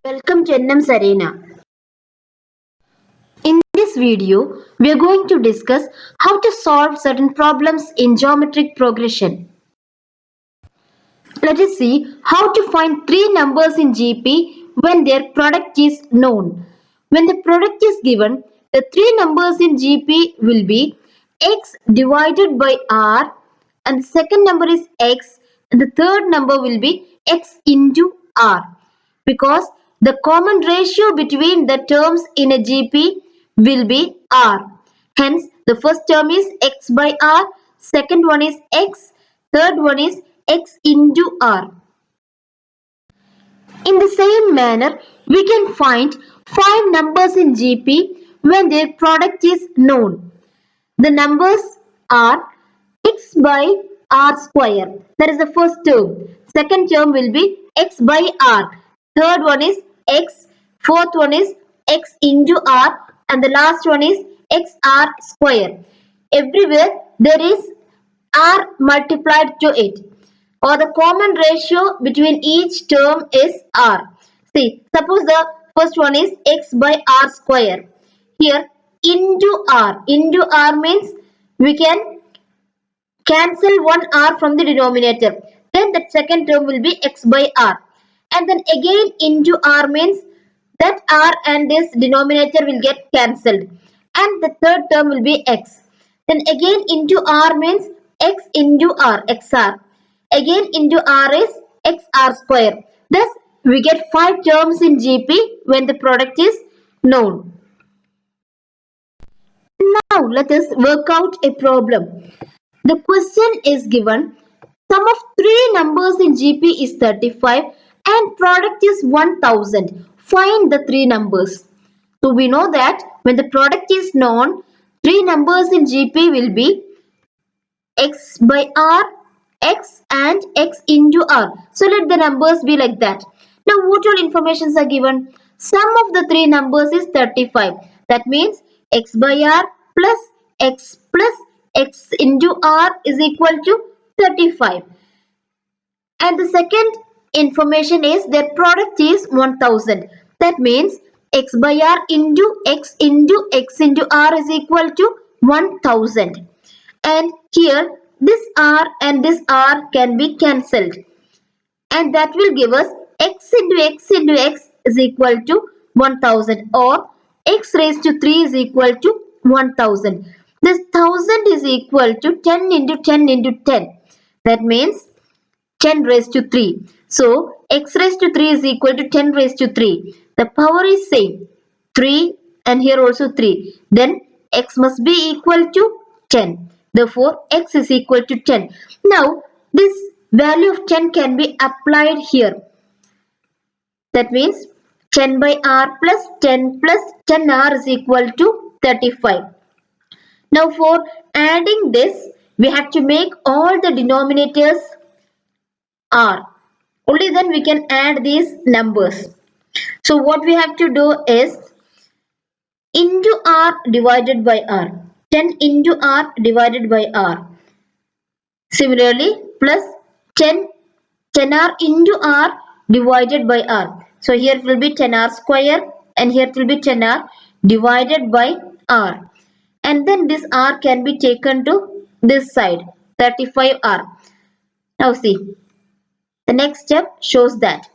Welcome to NM's Arena. In this video, we are going to discuss how to solve certain problems in geometric progression. Let us see how to find three numbers in GP when their product is known. When the product is given, the three numbers in GP will be x divided by r, and the second number is x, and the third number will be x into r, because the common ratio between the terms in a GP will be r. Hence, the first term is x by r, second one is x, third one is x into r. In the same manner, we can find five numbers in GP when their product is known. The numbers are x by r square. That is the first term. Second term will be x by r. Third one is x. Fourth one is x into r. And the last one is xr square. Everywhere there is r multiplied to it, or the common ratio between each term is r. See, suppose the first one is x by r square. Here into r. Into r means we can cancel one r from the denominator. Then the second term will be x by r. And then again into r means that r and this denominator will get cancelled. And the third term will be x. Then again into r means x into r, xr. Again into r is xr square. Thus, we get five terms in GP when the product is known. Now, let us work out a problem. The question is given, sum of three numbers in GP is 35 and product is 1000. Find the three numbers. So we know that when the product is known, three numbers in GP will be x by r, x and x into r. So let the numbers be like that. Now what all informations are given? Sum of the three numbers is 35. That means x by r plus x into r is equal to 35. And the second information is their product is 1000. That means x by r into x into r is equal to 1000. And here this r and this r can be cancelled, and that will give us x into x is equal to 1000, or x raised to 3 is equal to 1000. This 1000 is equal to 10 into 10 into 10. That means 10 raised to 3. So x raised to 3 is equal to 10 raised to 3. The power is same, 3, and here also 3. Then x must be equal to 10. Therefore, x is equal to 10. Now, this value of 10 can be applied here. That means 10 by r plus 10r is equal to 35. Now, for adding this, we have to make all the denominators r. Only then we can add these numbers. So, what we have to do is into r divided by r. 10 into r divided by r. Similarly, plus 10r into r divided by r. So here it will be 10r square, and here it will be 10r divided by r. And then this r can be taken to this side, 35r. Now see, the next step shows that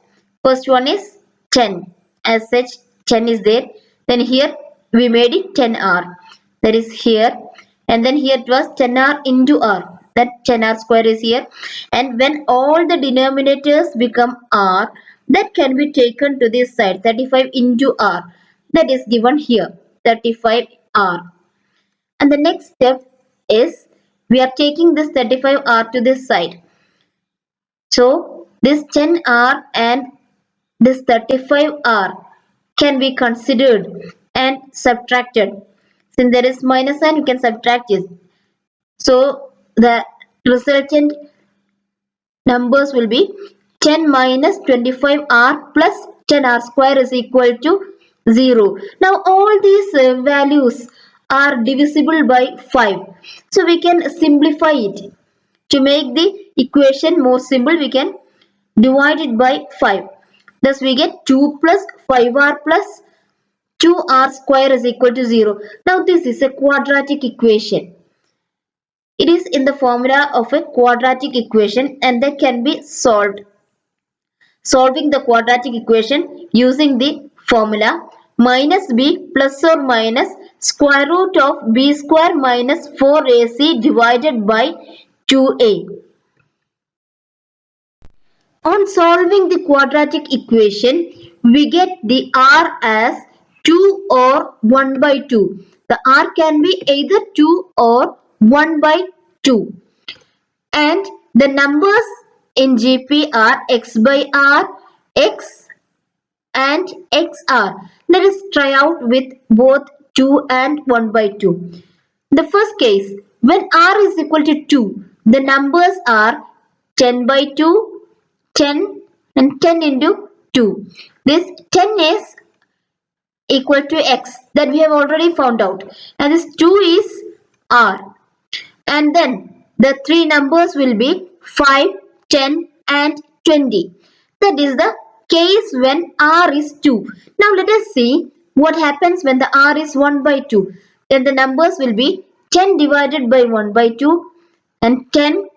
first one is 10. As such, 10 is there. Then here we made it 10r. That is here. And then here it was 10r into r. That 10r square is here. And when all the denominators become r, that can be taken to this side, 35 into r. That is given here, 35r. And the next step is we are taking this 35r to this side. So this 10r and this 35r can be considered and subtracted. Since there is minus sign, you can subtract it. So the resultant numbers will be 10 minus 25r plus 10r square is equal to 0. Now all these values are divisible by 5. So we can simplify it. To make the equation more simple, we can divide it by 5. Thus we get 2 plus 5r plus 2r square is equal to 0. Now this is a quadratic equation. It is in the formula of a quadratic equation and that can be solved. Solving the quadratic equation using the formula minus b plus or minus square root of b square minus 4ac divided by 2a. On solving the quadratic equation, we get the r as 2 or 1 by 2. The r can be either 2 or 1 by 2. And the numbers in GP are x by r, x and xr. Let us try out with both 2 and 1 by 2. The first case, when r is equal to 2, the numbers are 10 by 2, 10 and 10 into 2. This 10 is equal to x that we have already found out, and this 2 is r. And then the three numbers will be 5, 10 and 20. That is the case when r is 2. Now let us see what happens when the r is 1 by 2. Then the numbers will be 10 divided by 1 by 2 and 10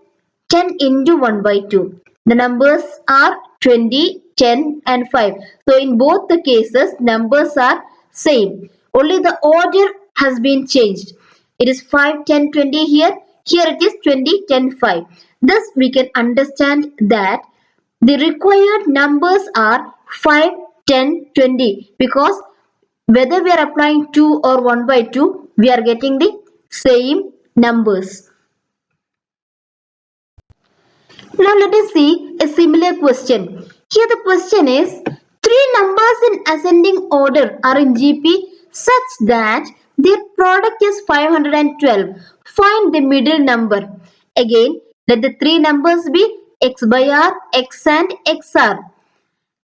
into 1 by 2. The numbers are 20, 10 and 5. So in both the cases, numbers are same. Only the order has been changed. It is 5, 10, 20 here. Here it is 20, 10, 5. Thus we can understand that the required numbers are 5, 10, 20 because whether we are applying 2 or 1 by 2, we are getting the same numbers. Now let us see a similar question. Here the question is, three numbers in ascending order are in GP such that their product is 512. Find the middle number. Again, let the three numbers be x by r, x and xr.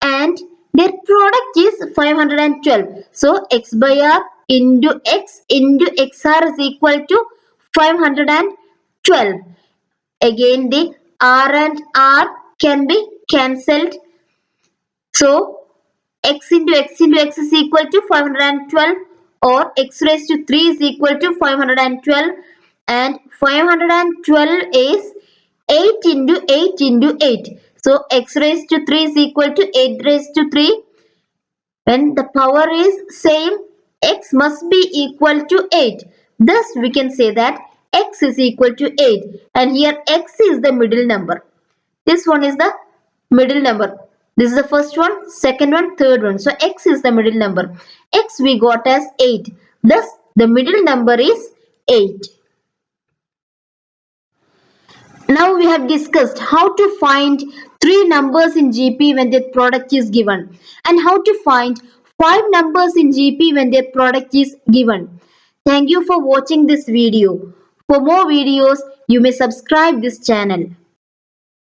And their product is 512. So x by r into xr is equal to 512. Again, the r and r can be cancelled. So, x into x is equal to 512 or x raised to 3 is equal to 512 and 512 is 8 into 8 into 8. So, x raised to 3 is equal to 8 raised to 3. When the power is same, x must be equal to 8. Thus, we can say that x is equal to 8 and here x is the middle number. This one is the middle number. This is the first one, second one, third one. So x is the middle number. X we got as 8. Thus, the middle number is 8. Now we have discussed how to find three numbers in GP when their product is given and how to find five numbers in GP when their product is given. Thank you for watching this video. For more videos, you may subscribe this channel.